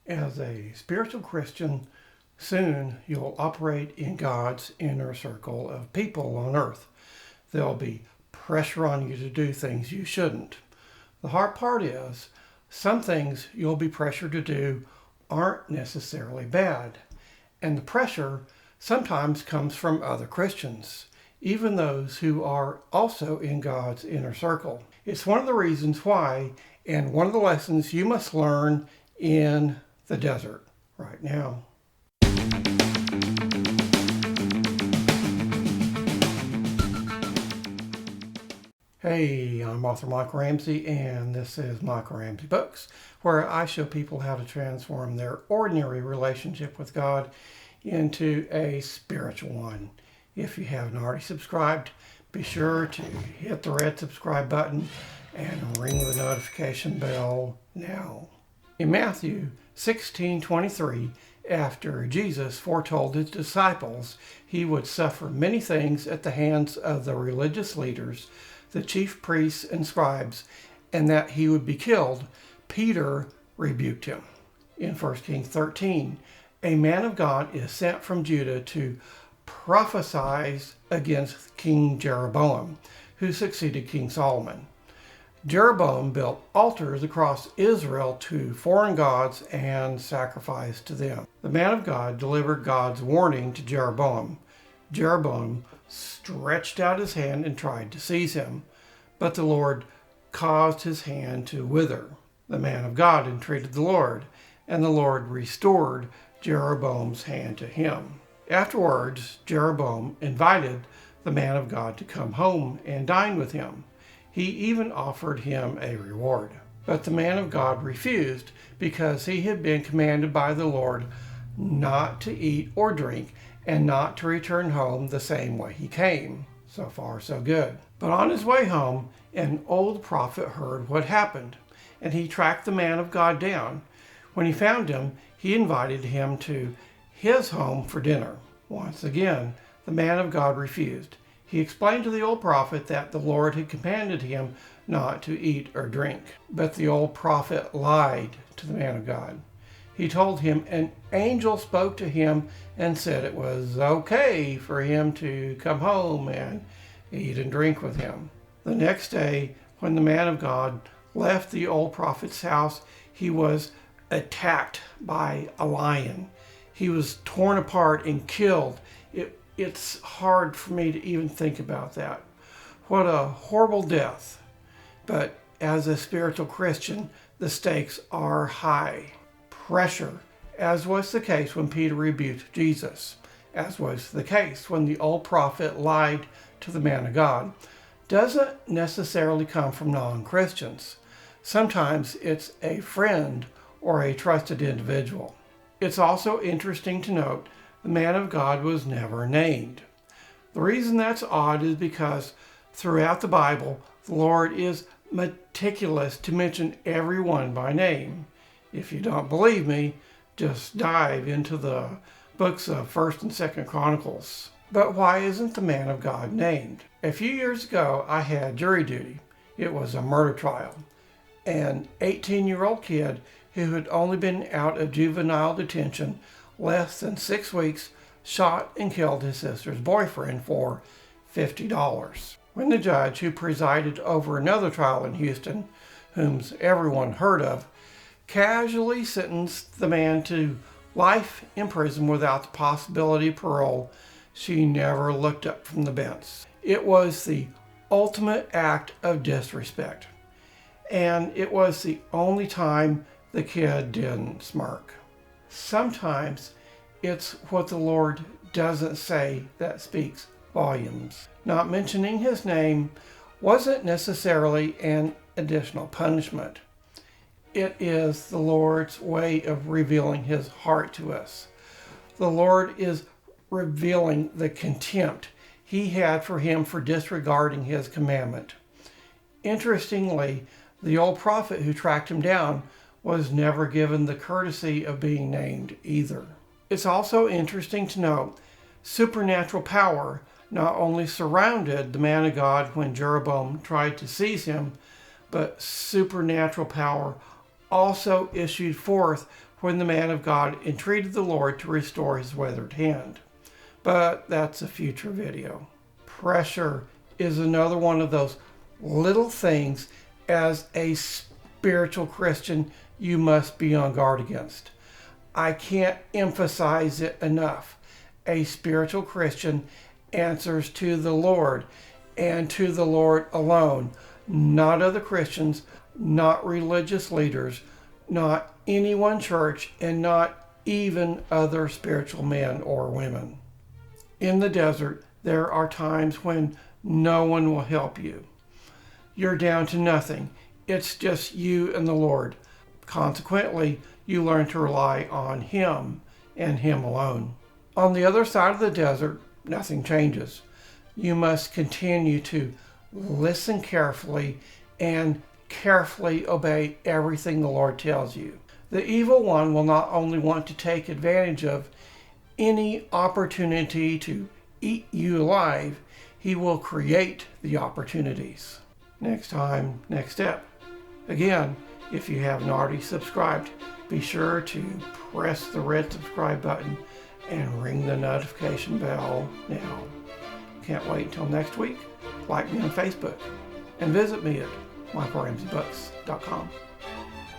As a spiritual Christian, soon you'll operate in God's inner circle of people on earth. There'll be pressure on you to do things you shouldn't. The hard part is, some things you'll be pressured to do aren't necessarily bad. And the pressure sometimes comes from other Christians, even those who are also in God's inner circle. It's one of the reasons why, and one of the lessons you must learn in the desert right now. Hey, I'm author Michael Ramsey, and this is Michael Ramsey Books, where I show people how to transform their ordinary relationship with God into a spiritual one. If you haven't already subscribed, be sure to hit the red subscribe button and ring the notification bell now. In Matthew 16:23, after Jesus foretold his disciples he would suffer many things at the hands of the religious leaders, the chief priests and scribes, and that he would be killed, Peter rebuked him. In 1 Kings 13, a man of God is sent from Judah to prophesy against King Jeroboam, who succeeded King Solomon. Jeroboam built altars across Israel to foreign gods and sacrificed to them. The man of God delivered God's warning to Jeroboam. Jeroboam stretched out his hand and tried to seize him, but the Lord caused his hand to wither. The man of God entreated the Lord, and the Lord restored Jeroboam's hand to him. Afterwards, Jeroboam invited the man of God to come home and dine with him. He even offered him a reward. But the man of God refused because he had been commanded by the Lord not to eat or drink and not to return home the same way he came. So far, so good. But on his way home, an old prophet heard what happened, and he tracked the man of God down. When he found him, he invited him to his home for dinner. Once again, the man of God refused. He explained to the old prophet that the Lord had commanded him not to eat or drink. But the old prophet lied to the man of God. He told him an angel spoke to him and said it was okay for him to come home and eat and drink with him. The next day, when the man of God left the old prophet's house, he was attacked by a lion. He was torn apart and killed. It's hard for me to even think about that. What a horrible death. But as a spiritual Christian, the stakes are high. Pressure, as was the case when Peter rebuked Jesus, as was the case when the old prophet lied to the man of God, doesn't necessarily come from non-Christians. Sometimes it's a friend or a trusted individual. It's also interesting to note the man of God was never named. The reason that's odd is because throughout the Bible, the Lord is meticulous to mention everyone by name. If you don't believe me, just dive into the books of 1st and 2nd Chronicles. But why isn't the man of God named? A few years ago, I had jury duty. It was a murder trial. An 18-year-old kid who had only been out of juvenile detention less than 6 weeks shot and killed his sister's boyfriend for $50. When the judge, who presided over another trial in Houston, whom everyone heard of, casually sentenced the man to life in prison without the possibility of parole, she never looked up from the bench. It was the ultimate act of disrespect. And it was the only time the kid didn't smirk. Sometimes it's what the Lord doesn't say that speaks volumes. Not mentioning his name wasn't necessarily an additional punishment. It is the Lord's way of revealing his heart to us. The Lord is revealing the contempt he had for him for disregarding his commandment. Interestingly, the old prophet who tracked him down was never given the courtesy of being named either. It's also interesting to note supernatural power not only surrounded the man of God when Jeroboam tried to seize him, but supernatural power also issued forth when the man of God entreated the Lord to restore his withered hand. But that's a future video. Pressure is another one of those little things as a spiritual Christian you must be on guard against. I can't emphasize it enough. A spiritual Christian answers to the Lord and to the Lord alone, not other Christians, not religious leaders, not any one church, and not even other spiritual men or women. In the desert, there are times when no one will help you. You're down to nothing. It's just you and the Lord. Consequently, you learn to rely on Him and Him alone. On the other side of the desert, nothing changes. You must continue to listen carefully and carefully obey everything the Lord tells you. The evil one will not only want to take advantage of any opportunity to eat you alive, he will create the opportunities. Next time, next step. Again, if you haven't already subscribed, be sure to press the red subscribe button and ring the notification bell now. Can't wait until next week. Like me on Facebook and visit me at michaelramseybooks.com.